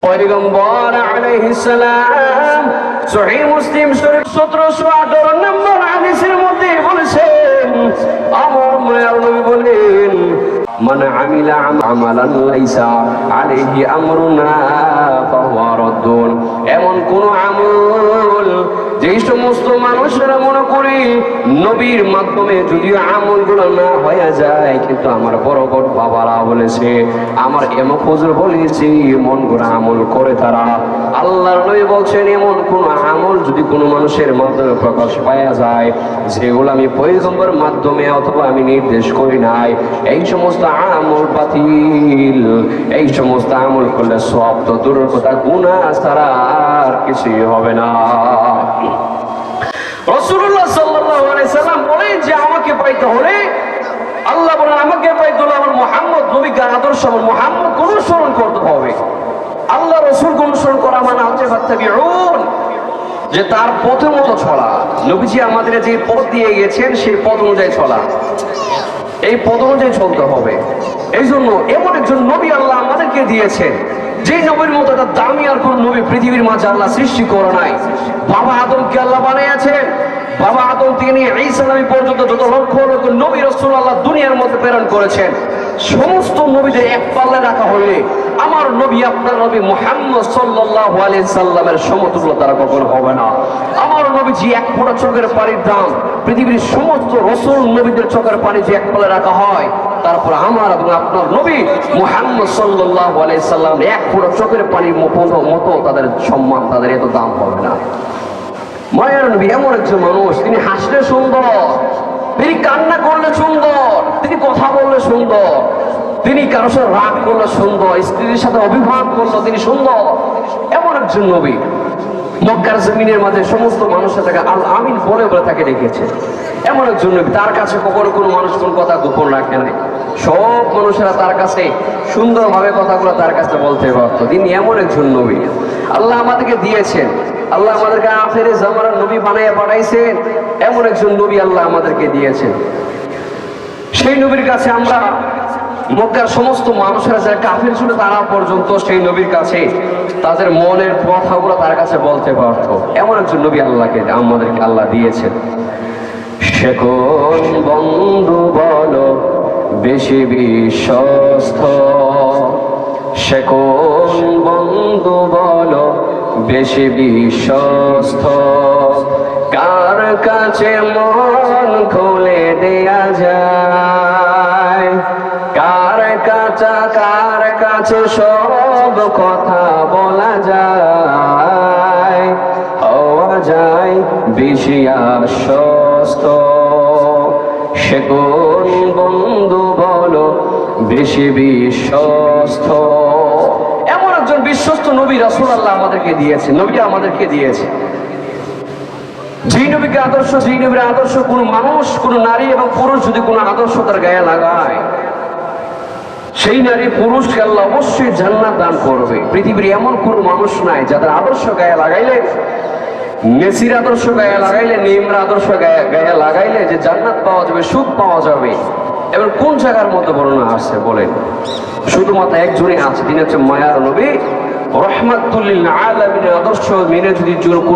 পয়গম্বর আলাইহিস সালাম সহিহ মুসলিম শরীফ 1718 নম্বর হাদিসের মধ্যে বলেছেন, আমার মায়ার নবী বলেন, মান আমিলা আমালান লাইসা আলাইহি আমরুনা ফাহুয়া রাদ্দুন। এমন কোন আমল যে সমস্ত মানুষেরা মনে করে নবীর মাধ্যমে যদিও আমলগুলো না হয়ে যায়, কিন্তু আমার বড় বড় বাবারা বলেছে, আমার এমন হুজুর বলেছে, মন গড়া আমল করে তারা। আল্লাহর নবী বলছেন, এমন কোন আমল যদি কোনো মানুষের মাধ্যমে প্রকাশ পাওয়া যায় যেগুলো আমি পয়গম্বরের মাধ্যমে অথবা আমি নির্দেশ করি নাই, এই সমস্ত আমল বাতিল। এই সমস্ত আমল করলে সব তো দূরের কথা, গুনাহ ছাড়া আর কিছুই হবে না। রাসূলুল্লাহ সাল্লাল্লাহু আলাইহি সাল্লাম বলেন যে আমাকে পাইতে হলে, আল্লাহ বলেন আমাকে পাইতে হলে আমার মুহাম্মদ নবীকে আদর্শ, আমার মুহাম্মদ অনুসরণ করতে হবে। আল্লাহ রাসূল অনুসরণ করা মানে হচ্ছে ফাত্তাবিউন, যে তার পথে মতো চলা। নবীজি আমাদের যে পথ দিয়ে গেছেন সেই পথ অনুযায়ী চলা, এই পথ অনুযায়ী চলতে হবে। এই জন্য এমন একজন নবী আল্লাহ আমাদেরকে দিয়েছেন, যে নবীর মতো একটা দামি আর কোন নবী পৃথিবীর মাঝে আল্লাহ সৃষ্টি করে নাই। বাবা আদমকে আল্লাহ বানিয়েছেন, বাবা আদম থেকে নিয়ে ঈসা নবী পর্যন্ত যত লক্ষ লক্ষ নবী রাসূল আল্লাহ দুনিয়ার মধ্যে প্রেরণ করেছেন, সমস্ত নবীদের এক পাল্লায় রাখা হলে আমার নবী, আপনার নবী মুহাম্মদ সাল্লাল্লাহু আলাইহি সাল্লামের সমতুল্য তারা কখনো হবে না। আমার নবীজি এক ফোঁটা চোখের পানির দাম পৃথিবীর সমস্ত রাসূল নবীদের চোখের পানি যে এক পাল্লায় রাখা হয়, তারপর আমার এবং আপনার নবী মুহাম্মদ সাল্লাল্লাহু আলাইহি সাল্লাম এক ফোঁটা চোখের পানির মতো তাদের সম্মান, তাদের এত দাম হবে না। মায়ের নবী এমন একজন মানুষ, তিনি হাসলে সুন্দর, তিনি কান্না করলে সুন্দর, তিনি কথা বললে সুন্দর, তিনি কারোর সাথে রাগ করলে সুন্দর, স্ত্রীর সাথে অভিমান করলে তিনি সুন্দর। এমন একজন নবী মক্কার জমিনের মাঝে সমস্ত মানুষের তাকে আল আমিন বলে বলে তাকে ডেকেছে। এমন একজন নবী, তার কাছে কখনো কোনো মানুষ কোন কথা গোপন রাখে নাই। সব মানুষেরা তার কাছে সুন্দরভাবে কথাগুলো তার কাছে বলতে পারত। তিনি এমন একজন নবী আল্লাহ আমাদেরকে দিয়েছেন। আল্লাহ আমাদেরকে আখেরে জামানার নবী বানাইয়া পাঠাইছেন, এমন একজন নবী আল্লাহ আমাদেরকে দিয়েছেন। সেই নবীর কাছে আমরা মক্কার সমস্ত মানুষেরা যারা কাফির ছিল তারা পর্যন্ত সেই নবীর কাছে তাদের মনের কথাগুলো তার কাছে বলতে পারত। এমন একজন নবী আল্লাহকে আমাদেরকে আল্লাহ দিয়েছেন। সে কোন বন্ধু বলো বেশি বিশ্বস্ত, সে কোন বন্ধু বলো বেশি বিশ্বস্ত, কার কাছে মন খুলে দেয়া যায়, কার কাছে সব কথা বলা যায়, হওয়া যায় বেশি আশ্বস্ত। সে কোন বন্ধু বলো বেশি বিশ্বস্ত। এমন একজন বিশ্বস্ত নবী রাসূল আল্লাহ আমাদেরকে দিয়েছে, নবীটা আমাদেরকে দিয়েছে। যেই নবীকে আদর্শ, যেই নবীর আদর্শ কোন মানুষ, কোন নারী এবং পুরুষ যদি কোন আদর্শ তার গায়ে লাগায়, সেই নারী পুরুষকে আল্লাহ অবশ্যই জান্নাত দান করবে। পৃথিবীর এমন কোন মানুষ নাই যাদের আদর্শ গায়ে লাগাইলে, মেসির আদর্শ গায়ে লাগাইলে, নেইমার আদর্শ গায়ে লাগাইলে যে জান্নাত পাওয়া যাবে, সুখ পাওয়া যাবে। এবার কোন জায়গার মধ্যে বর্ণনা আসছে বলেন? শুধুমাত্র একজনই আছে, তিনি হচ্ছে মায়ার নবী রাহমাতুল লিল আলামিনের আদর্শ মেনে যদি